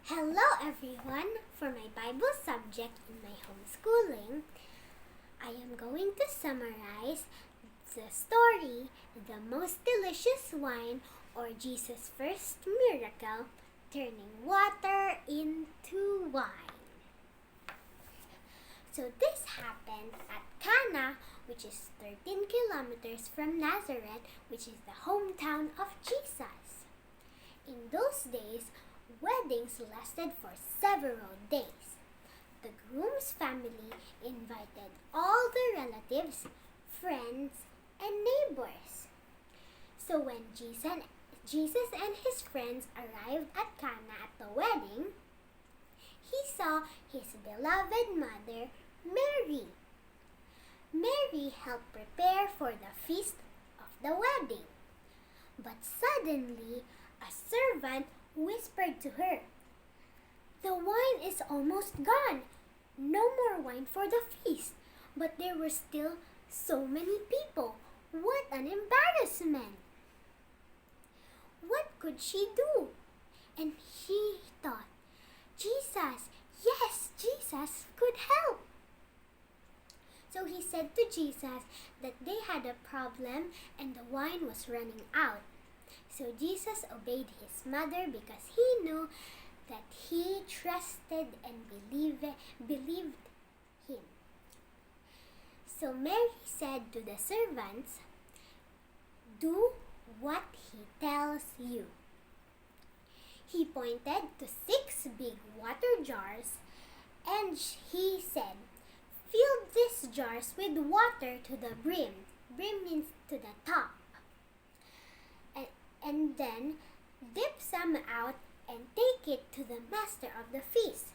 Hello everyone! For my Bible subject in my homeschooling, I am going to summarize the story, The Most Delicious Wine, or Jesus' First Miracle, turning water into wine. So this happened at Cana, which is 13 kilometers from Nazareth, which is the hometown of Jesus. In those days, weddings lasted for several days. The groom's family invited all the relatives, friends, and neighbors. So when Jesus and his friends arrived at Cana at the wedding, he saw his beloved mother, Mary. Mary helped prepare for the feast of the wedding. But suddenly, a servant whispered to her, "The wine is almost gone. No more wine for the feast." But there were still so many people. What an embarrassment! What could she do? And she thought, Jesus could help. So he said to Jesus that they had a problem and the wine was running out. So Jesus obeyed his mother because he knew that he trusted and believed him. So Mary said to the servants, "Do what he tells you." He pointed to 6 big water jars and he said, "Fill these jars with water to the brim." Brim means to the top. And then dip some out and take it to the master of the feast.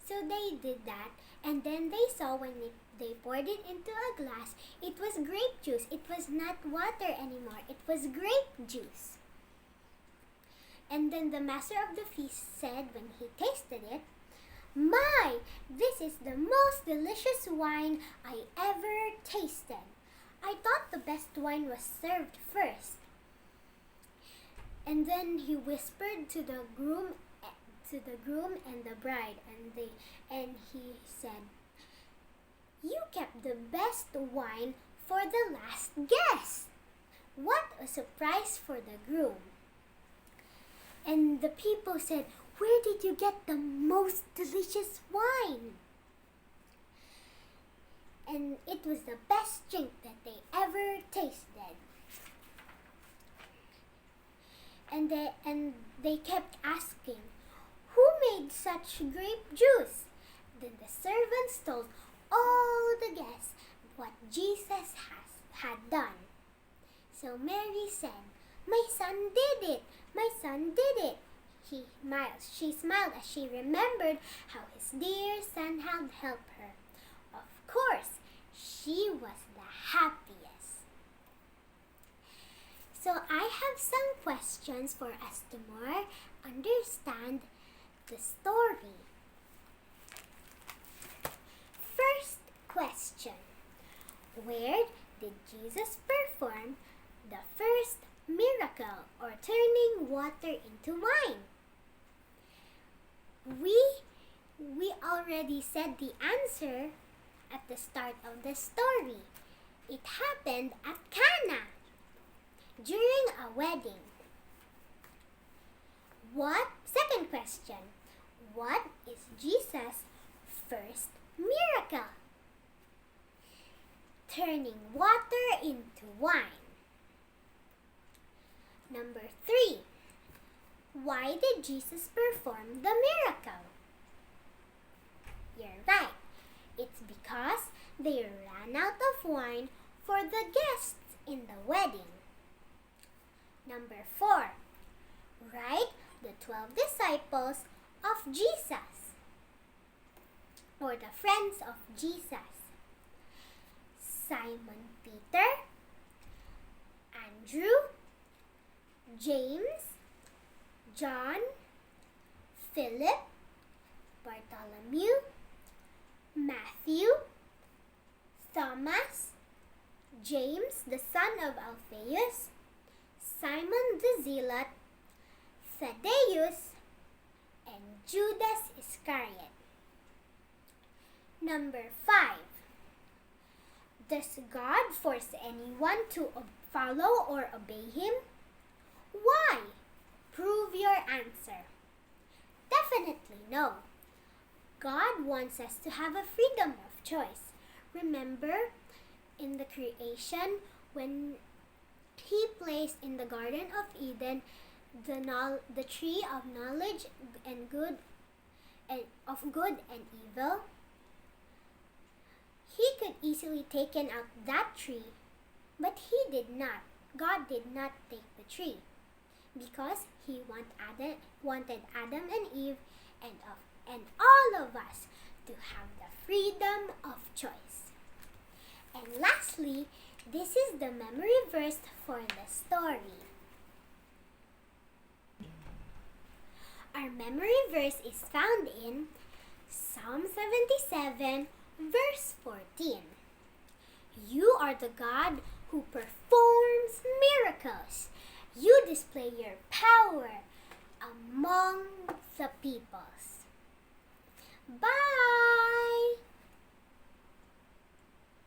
So they did that, and then they saw when they poured it into a glass, it was grape juice. It was not water anymore. It was grape juice. And then the master of the feast said when he tasted it, "My, this is the most delicious wine I ever tasted. I thought the best wine was served first." And then he whispered to the groom and the bride, and he said, "You kept the best wine for the last guest." What a surprise for the groom. And the people said, "Where did you get the most delicious wine?" And it was the best drink that they ever tasted. And they kept asking, "Who made such grape juice?" Then the servants told all the guests what Jesus had done. So Mary said, "My son did it! My son did it!" She smiled as she remembered how his dear son had helped her. Of course, she was the happiest. So I have some questions for us to more understand the story. First question: where did Jesus perform the first miracle, or turning water into wine? We already said the answer at the start of the story. It happened at Cana during a wedding. Second question: what is Jesus' first miracle? Turning water into wine. Number 3, why did Jesus perform the miracle? You're right. It's because they ran out of wine for the guests in the wedding. Number 4, write the 12 disciples of Jesus, or the friends of Jesus. Simon Peter, Andrew, James, John, Philip, Bartholomew, Matthew, Thomas, James the son of Alphaeus, Simon the Zealot, Thaddeus, and Judas Iscariot. Number 5. Does God force anyone to follow or obey Him? Why? Prove your answer. Definitely no. God wants us to have a freedom of choice. Remember in the creation when He placed in the Garden of Eden the tree of knowledge and good and of good and evil? He could easily taken out that tree, but He did not. God did not take the tree because He wanted Adam and Eve and all of us to have the freedom of choice. And lastly, this is the memory verse for the story. Our memory verse is found in Psalm 77, verse 14. You are the God who performs miracles. You display your power among the peoples. Bye!